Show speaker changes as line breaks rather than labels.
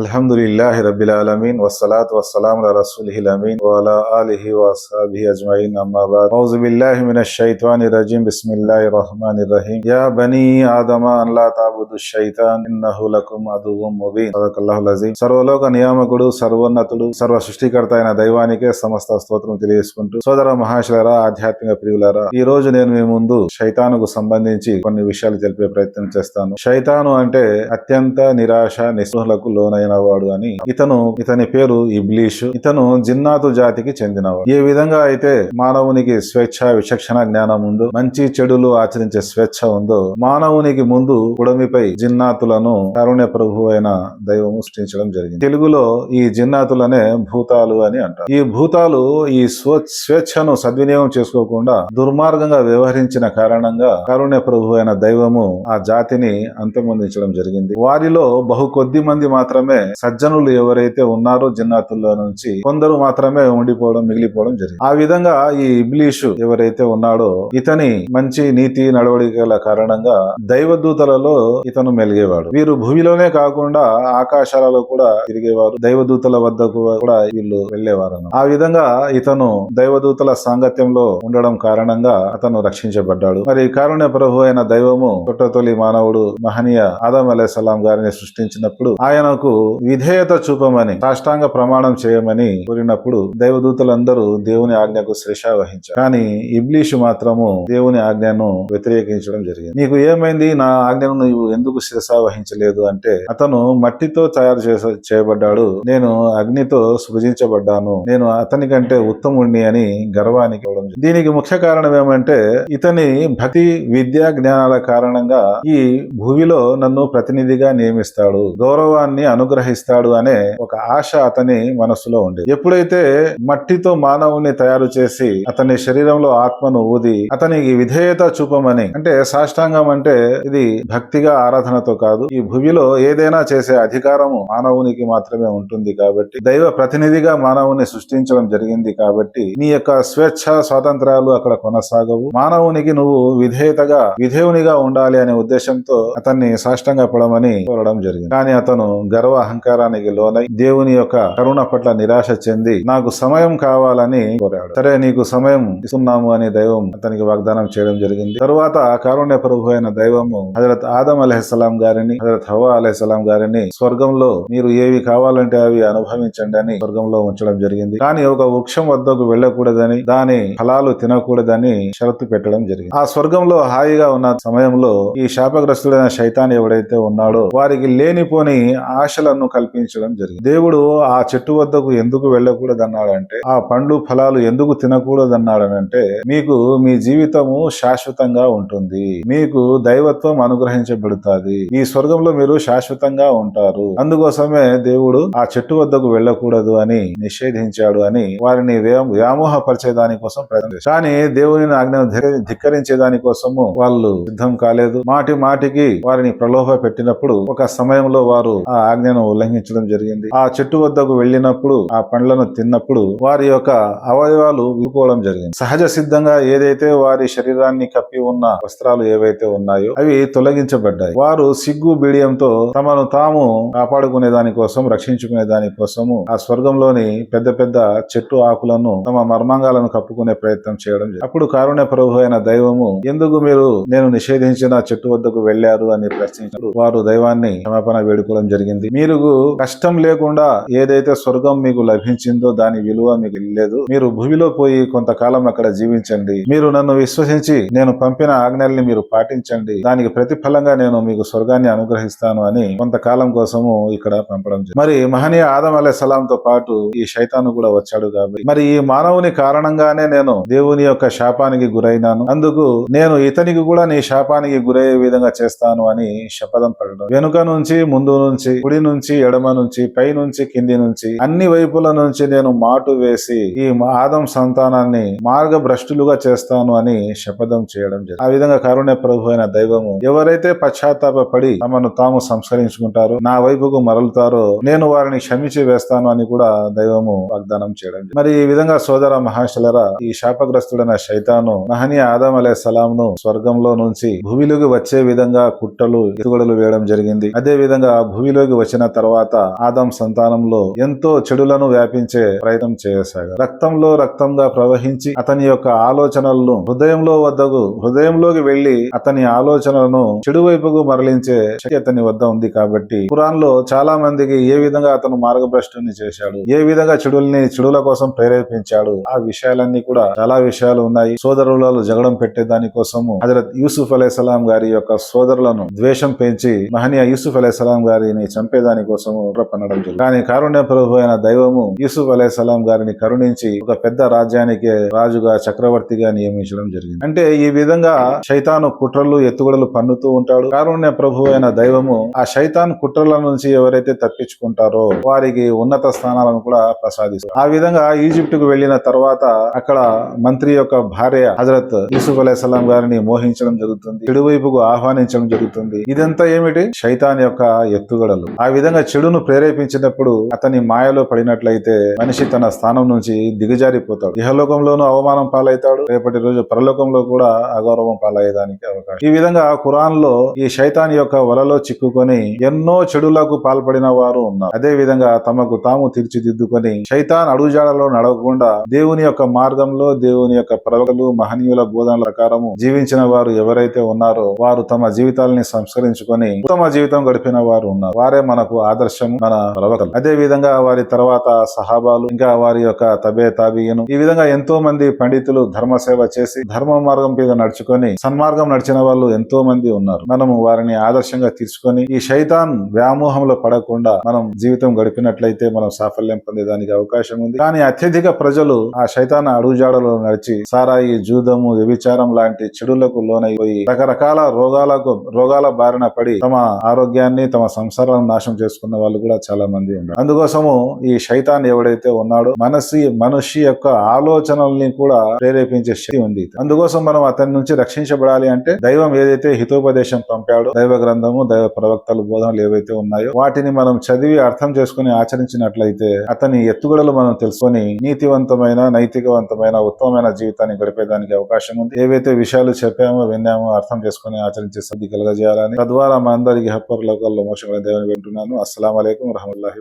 అల్హమ్దులిల్లాహి రబ్బిల్ ఆలమీన్ వస్సలాతు వస్సలాము అలా రసూలిహిల్ అమీన్ వ అలా ఆలిహి వ అస్హాబిహి అజ్మఈన్ అమ్మా బఅద్ ఔజు బిల్లాహి మినష్ షైతానిర్ రజీం బిస్మిల్లాహిర్ రహ్మానిర్ రహీం యా బనీ ఆదమ అన్ లా తఅబుదుష్ షైతాన్ ఇన్నహు లకుమ్ అదువ్వుం ముబీన్ సదకల్లాహుల్ అజీం. సర్వలోక నియామకుడు, సర్వోన్నతుడు, సర్వ సృష్టికర్త అయిన దైవానికే సమస్త స్తోత్రం తెలియజేసుకుంటూ, సోదర మహాశయులారా, ఆధ్యాత్మిక ప్రియులారా, ఈ రోజు నేను మీ ముందు శైతానుకు సంబంధించి కొన్ని విషయాలు తెలిపే ప్రయత్నం చేస్తాను. శైతాను అంటే అత్యంత నిరాశ నిస్పృహలకు లోనైన వాడు అని. ఇతని పేరు ఇబ్లీషు. ఇతను జిన్నాతు జాతికి చెందినవాడు. ఏ విధంగా అయితే మానవునికి స్వేచ్ఛ విచక్షణ జ్ఞానం ఉందో, మంచి చెడులు ఆచరించే స్వేచ్ఛ ఉందో, మానవునికి ముందు ఉడమిపై జిన్నాతులను కారుణ్య ప్రభు అయిన దైవము సృష్టించడం జరిగింది. తెలుగులో ఈ జిన్నాతులనే భూతాలు అని అంటారు. ఈ భూతాలు ఈ స్వేచ్ఛను సద్వినియోగం చేసుకోకుండా దుర్మార్గంగా వ్యవహరించిన కారణంగా కారుణ్య ప్రభు అయిన దైవము ఆ జాతిని అంతమొందించడం జరిగింది. వారిలో బహు కొద్ది మంది మాత్రమే సజ్జనులు ఎవరైతే ఉన్నారో జిన్నాతుల్లో నుంచి కొందరు మాత్రమే ఉండిపోవడం, మిగిలిపోవడం జరిగింది. ఆ విధంగా ఈ ఇబ్లీషు ఎవరైతే ఉన్నాడో ఇతని మంచి నీతి నడవడికల కారణంగా దైవదూతలలో ఇతను మెలిగేవాడు. వీరు భూమిలోనే కాకుండా ఆకాశాలలో కూడా తిరిగేవారు. దైవదూతల వద్దకు కూడా వీళ్ళు వెళ్లేవారు. ఆ విధంగా ఇతను దైవదూతల సాంగత్యంలో ఉండడం కారణంగా అతను రక్షించబడ్డాడు. మరి కారుణ్య ప్రభు అయిన దైవము తొలి మానవుడు మహనీయ ఆదం అలైహిస్సలాం గారిని సృష్టించినప్పుడు ఆయనకు విధేయత చూపమని, సాష్టాంగ ప్రమాణం చేయమని కోరినప్పుడు దైవదూతలందరూ దేవుని ఆజ్ఞకు శిరస వహించారు. కానీ ఇబ్లీషు మాత్రము దేవుని ఆజ్ఞను వ్యతిరేకించడం జరిగింది. నీకు ఏమైంది, నా ఆజ్ఞను నీవు ఎందుకు శిరస వహించలేదు అంటే, అతను మట్టితో తయారు చేయబడ్డాడు, నేను అగ్నితో సృజించబడ్డాను, నేను అతని కంటే ఉత్తముణ్ణి అని గర్వానికి ఇవ్వడం. దీనికి ముఖ్య కారణం ఏమంటే, ఇతని భక్తి విద్యా జ్ఞానాల కారణంగా ఈ భూమిలో నన్ను ప్రతినిధిగా నియమిస్తాడు, గౌరవాన్ని అనుగ్రహిస్తాడు అనే ఒక ఆశ అతని మనస్సులో ఉండేది. ఎప్పుడైతే మట్టితో మానవుని తయారు చేసి అతని శరీరంలో ఆత్మను ఊది అతనికి విధేయత చూపమని, అంటే సాష్టాంగం అంటే ఇది భక్తిగా ఆరాధనతో కాదు, ఈ భూమిలో ఏదైనా చేసే అధికారము మానవునికి మాత్రమే ఉంటుంది కాబట్టి, దైవ ప్రతినిధిగా మానవుని సృష్టించడం జరిగింది కాబట్టి నీ యొక్క స్వేచ్ఛ స్వాతంత్రాలు అక్కడ కొనసాగవు, మానవునికి నువ్వు విధేయునిగా ఉండాలి అనే ఉద్దేశంతో అతన్ని సాష్టాంగ పడమని కోరడం జరిగింది. కానీ అతను గర్వ అహంకారానికి లోనై దేవుని యొక్క కరుణ పట్ల నిరాశ చెంది నాకు సమయం కావాలని కోరాడు. సరే, నీకు సమయం ఇస్తున్నాము అని దైవం అతనికి వాగ్దానం చేయడం జరిగింది. తరువాత కారుణ్య ప్రభు అయిన దైవము హజరత్ ఆదం అలైహిస్సలాం గారిని, హజరత్ హవ్వ అలైహిస్సలాం గారిని స్వర్గంలో మీరు ఏవి కావాలంటే అవి అనుభవించండి అని స్వర్గంలో ఉంచడం జరిగింది. కానీ ఒక వృక్షం వద్దకు వెళ్ళకూడదని, దాని ఫలాలు తినకూడదని షరతు పెట్టడం జరిగింది. ఆ స్వర్గంలో హాయిగా ఉన్న సమయంలో ఈ శాపగ్రస్తుడైన శైతాన్ ఎవడైతే ఉన్నాడో వారికి లేనిపోని ఆశలను కల్పించడం జరిగింది. దేవుడు ఆ చెట్టు వద్దకు ఎందుకు వెళ్ళకూడదన్నాడంటే, ఆ పండ్లు ఫలాలు ఎందుకు తినకూడదన్నాడనంటే, మీకు మీ జీవితము శాశ్వతంగా ఉంటుంది, మీకు దైవత్వం అనుగ్రహించబడుతుంది, ఈ స్వర్గంలో మీరు శాశ్వతంగా ఉంటారు, అందుకోసమే దేవుడు ఆ చెట్టు వద్దకు వెళ్ళకూడదు అని నిషేధించాడు అని వారిని వ్యామోహపరిచే దానికోసం ప్రయత్నం చేశారు. కానీ దేవుని ఆజ్ఞను ధిక్కరించే దానికోసము వాళ్ళు సిద్ధం కాలేదు. మాటికి వారిని ప్రలోభ పెట్టినప్పుడు ఒక సమయంలో వారు ఆ ఆజ్ఞను ఉల్లంఘించడం జరిగింది. ఆ చెట్టు వద్దకు వెళ్ళినప్పుడు, ఆ పండ్లను తిన్నప్పుడు వారి యొక్క అవయవాలు విప్పుకోవడం జరిగింది. సహజ సిద్ధంగా ఏదైతే వారి శరీరాన్ని కప్పి ఉన్న వస్త్రాలు ఏవైతే ఉన్నాయో అవి తొలగించబడ్డాయి. వారు సిగ్గు బిడియంతో తమను తాము కాపాడుకునే దానికోసం, రక్షించుకునే దానికోసము ఆ స్వర్గంలోని పెద్ద పెద్ద చెట్టు ఆకులను తమ మర్మాంగాలను కప్పుకునే ప్రయత్నం చేయడం జరిగింది. అప్పుడు కారుణ్య ప్రభు అయిన దైవము, ఎందుకు మీరు నేను నిషేధించిన చెట్టు వద్దకు వెళ్లారు అని ప్రశ్నించారు. వారు దైవాన్ని క్షమాపణ వేడుకోవడం జరిగింది. మీరు కష్టం లేకుండా ఏదైతే స్వర్గం మీకు లభించిందో దాని విలువ మీకు లేదు, మీరు భూమిలో పోయి కొంతకాలం అక్కడ జీవించండి, మీరు నన్ను విశ్వసించి నేను పంపిన ఆజ్ఞల్ని మీరు పాటించండి, దానికి ప్రతిఫలంగా నేను మీకు స్వర్గాన్ని అనుగ్రహిస్తాను అని కొంతకాలం కోసము ఇక్కడ పంపడం జరిగింది. మరి మహనీయ ఆదం అలైహిస్సలాంతో పాటు ఈ శైతాను కూడా వచ్చాడు కాబట్టి, మరి ఈ మానవుని కారణంగానే నేను దేవుని యొక్క శాపానికి గురైనాను, అందుకు నేను ఇతనికి కూడా నీ శాపానికి గురయ్యే విధంగా చేస్తాను అని శపథం పడడం. వెనుక నుంచి, ముందు నుంచి, కుడి నుంచి, ఎడమ నుంచి, పై నుంచి, కింది నుంచి, అన్ని వైపుల నుంచి నేను మాటు వేసి ఈ ఆదం సంతానాన్ని మార్గభ్రష్టులుగా చేస్తాను అని శపథం చేయడం జరిగింది. ఆ విధంగా కారుణ్య ప్రభు అయిన దైవము ఎవరైతే పశ్చాత్తాపడి తమను తాము సంస్కరించుకుంటారో, నా వైపుకు మరలుతారో నేను వారిని క్షమించి వేస్తాను అని కూడా దైవము వాగ్దానం చేయడం జరిగింది. మరి ఈ విధంగా సోదర మహాశలరా, ఈ శాపగ్రస్తుడైన శైతాను మహనీయ ఆదం అలైహిస్సలాం ను స్వర్గంలో నుంచి భూమిలోకి వచ్చే విధంగా కుట్రలు, ఎత్తుగడలు వేయడం జరిగింది. అదే విధంగా భూమిలోకి వచ్చిన తర్వాత ఆదం సంతానంలో ఎంతో చెడులను వ్యాపించే ప్రయత్నం చేయసాగారు. రక్తంలో రక్తంగా ప్రవహించి అతని యొక్క ఆలోచనలను హృదయంలోకి వెళ్లి అతని ఆలోచనలను చెడు వైపుకు మరలించే శక్తి అతని వద్ద ఉంది. కాబట్టి ఖురాన్ లో చాలా మందికి ఏ విధంగా అతను మార్గభ్రష్టుని చేశాడు, ఏ విధంగా చెడుల కోసం ప్రేరేపించాడు, ఆ విషయాలన్నీ కూడా చాలా విషయాలు ఉన్నాయి. సోదరులలో జగడం పెట్టే దాని కోసము హజరత్ యూసుఫ్ అలైహిస్సలాం గారి యొక్క సోదరులను ద్వేషం పెంచి మహనీయ యూసుఫ్ అలైహిస్సలాం గారిని చంపేదాని కోసము పన్నడం జరిగింది. కానీ కారుణ్య ప్రభు అయిన దైవము యూసుఫ్ అలైహిస్సలాం గారిని కరుణించి ఒక పెద్ద రాజ్యానికి రాజుగా చక్రవర్తిగా నియమించడం జరిగింది. అంటే ఈ విధంగా శైతాను కుట్రలు ఎత్తుగడలు పన్నుతూ ఉంటాడు. కారుణ్య ప్రభు అయిన దైవము ఆ శైతాన్ కుట్రల నుంచి ఎవరైతే తప్పించుకుంటారో వారికి ఉన్నత స్థానాలను కూడా ప్రసాదిస్తారు. ఆ విధంగా ఈజిప్ట్ కు వెళ్లిన తర్వాత అక్కడ మంత్రి యొక్క భార్య హజరత్ యూసుఫ్ అలైహిస్సలాం గారిని మోహించడం జరుగుతుంది, చెడు వైపుకు ఆహ్వానించడం జరుగుతుంది. ఇదంతా ఏమిటి? శైతాన్ యొక్క ఎత్తుగడలు. ఆ విధంగా చెడును ప్రేరేపించినప్పుడు అతని మాయలో పడినట్లయితే మనిషి తన స్థానం నుంచి దిగజారిపోతాడు. ఇహలోకంలోనూ అవమానం పాలవుతాడు, రేపటి రోజు పరలోకంలో కూడా అగౌరవం పాలయ్యేదానికి అవకాశం. ఈ విధంగా ఖురాన్ లో ఈ శైతాన్ యొక్క వలలో చిక్కుకొని ఎన్నో చెడులకు పాల్పడిన వారు ఉన్నారు. అదే విధంగా తమకు తాము తీర్చిదిద్దుకొని శైతాన్ అడుగుజాడలో నడవకుండా దేవుని యొక్క మార్గంలో దేవుని యొక్క ప్రవక్తలు మహనీయుల బోధనల ప్రకారము జీవించిన వారు ఎవరైతే ఉన్నారో వారు తమ జీవితాలని సంస్కరించుకొని ఉత్తమ జీవితం గడిపిన వారు ఉన్నారు. వారే మనకు ఆదర్శం, మన ప్రవక్తలు. అదే విధంగా వారి తర్వాత సహాబాలు, ఇంకా వారి యొక్క తాబీయిను, ఈ విధంగా ఎంతో మంది పండితులు ధర్మ సేవ చేసి ధర్మ మార్గం మీద నడుచుకొని సన్మార్గం నడిచిన వాళ్ళు ఎంతో మంది ఉన్నారు. మనము వారిని ఆదర్శంగా తీసుకొని ఈ శైతాన్ వ్యామోహంలో పడకుండా మనం జీవితం గడిపినట్లయితే మనం సాఫల్యం పొందేదానికి అవకాశం ఉంది. కానీ అత్యధిక ప్రజలు ఆ శైతాన్ అడుగుజాడలో నడిచి సారాయి, జూదము, వ్యభిచారం లాంటి చెడులకు లోనైపోయి రకరకాల రోగాల బారిన పడి తమ ఆరోగ్యాన్ని, తమ సంసారాలను నాశనం చేసుకున్న వాళ్ళు కూడా చాలా మంది ఉన్నారు. అందుకోసము ఈ శైతాన్ ఎవడైతే ఉన్నాడో మనిషి యొక్క ఆలోచనల్ని కూడా ప్రేరేపించే శక్తి ఉంది. అందుకోసం మనం అతని నుంచి రక్షించబడాలి అంటే దైవం ఏదైతే హితోపదేశం పంపాడో, దైవ గ్రంథము, దైవ ప్రవక్తలు బోధనలు ఏవైతే ఉన్నాయో వాటిని మనం చదివి అర్థం చేసుకుని ఆచరించినట్లయితే అతని ఎత్తుగడలు మనం తెలుసుకొని నీతివంతమైన, నైతికవంతమైన, ఉత్తమమైన జీవితాన్ని గడిపేదానికి అవకాశం ఉంది. ఏవైతే విషయాలు చెప్పామో, విన్నామో అర్థం చేసుకుని ఆచరించే సద్ది కలగజేయాలని, తద్వారా మా అందరికి హప్పర్ లోకల్లో మోక్షమైన దేవుని వింటున్నాను. అస్సలాము అలైకుం వరహమతుల్లాహి.